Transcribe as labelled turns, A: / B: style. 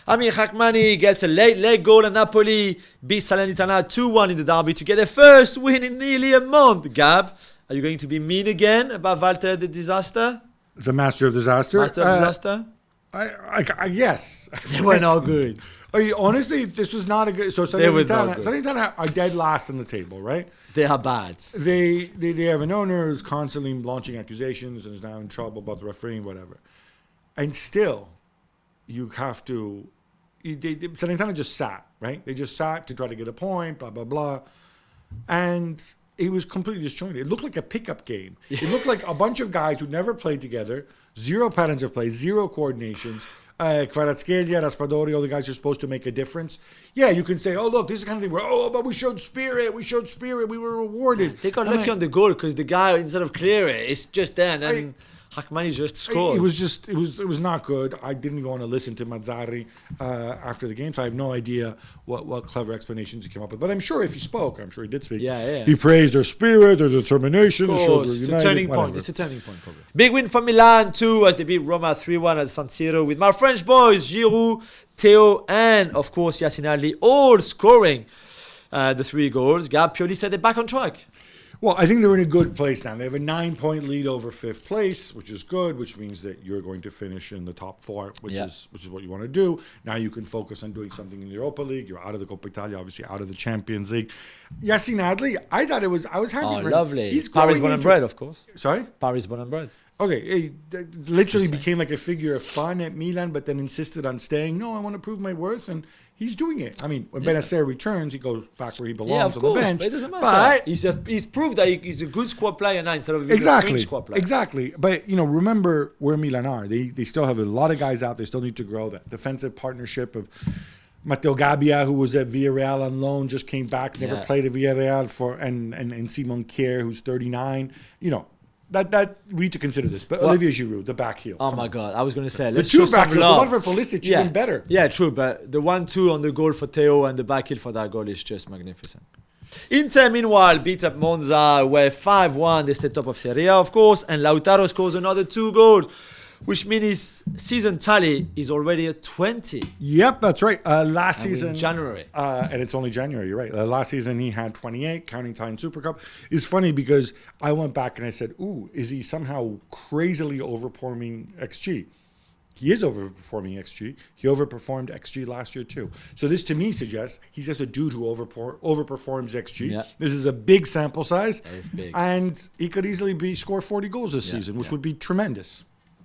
A: I mean, Hakmani gets a late leg goal and Napoli beats Salernitana 2-1 in the derby to get their first win in nearly a month. Gab, are you going to be mean again about Walter the Disaster?
B: The Master of Disaster?
A: Master of Disaster?
B: Yes.
A: They were not good.
B: Honestly, this was not a good... So Salernitana are dead last on the table, right?
A: They are bad.
B: They have an owner who's constantly launching accusations and is now in trouble about the refereeing, whatever. And still, you have to... Salernitana just sat, right? They just sat to try to get a point, blah, blah, blah. And it was completely disjointed. It looked like a pickup game. It looked like a bunch of guys who never played together, zero patterns of play, zero coordinations. Kvaratskhelia, Raspadori, all the guys who are supposed to make a difference. Yeah, you can say, oh, look, this is the kind of thing where, but we showed spirit, we were rewarded.
A: They got lucky on the goal because the guy, instead of clear it, it's just there and then Hakmani just scored.
B: It was not good. I didn't even want to listen to Mazzarri after the game, so I have no idea what clever explanations he came up with. But I'm sure if he spoke, I'm sure he did speak.
A: Yeah.
B: He praised their spirit, their determination.
A: It's a turning point. It's a turning point, probably. Big win for Milan too, as they beat Roma 3-1 at San Siro with my French boys Giroud, Theo, and of course Yacine Adli all scoring the 3 goals. Gab Pioli said they're back on track.
B: Well, I think they're in a good place now. They have a 9-point lead over 5th place, which is good, which means that you're going to finish in the top 4, which is what you want to do. Now you can focus on doing something in the Europa League. You're out of the Coppa Italia, obviously out of the Champions League. Yacine Adli, I was happy for him.
A: Lovely.
B: He's
A: Paris born and bred, of course.
B: Sorry?
A: Paris born and bred.
B: Okay, he literally became like a figure of fun at Milan, but then insisted on staying. No, I want to prove my worth, and he's doing it. I mean, when Benacer returns, he goes back where he belongs on the bench.
A: But it doesn't matter. He's proved that he's a good squad player now instead of being a fringe squad player.
B: Exactly. But, remember where Milan are. They still have a lot of guys out. They still need to grow. That defensive partnership of Matteo Gabbia, who was at Villarreal on loan, just came back, never played at Villarreal, and Simon Kier, who's 39. That we need to consider this. But Olivier Giroud, the back heel.
A: Oh my God. I was going to say, let's
B: the 2
A: show
B: back
A: some
B: heels,
A: love.
B: the one for Pulisic, even better.
A: Yeah, true. But the 1-2 on the goal for Theo and the back heel for that goal is just magnificent. Inter, meanwhile, beat up Monza, where 5-1. They stay top of Serie A, of course. And Lautaro scores another 2 goals, which means his season tally is already at 20.
B: Yep, that's right. Last season...
A: January.
B: And it's only January, you're right. Last season he had 28, counting tie in Super Cup. It's funny because I went back and I said, is he somehow crazily overperforming XG? He is overperforming XG. He overperformed XG last year too. So this to me suggests he's just a dude who overperforms XG. Yeah. This is a big sample size.
A: That is big.
B: And he could easily score 40 goals this season, which would be tremendous.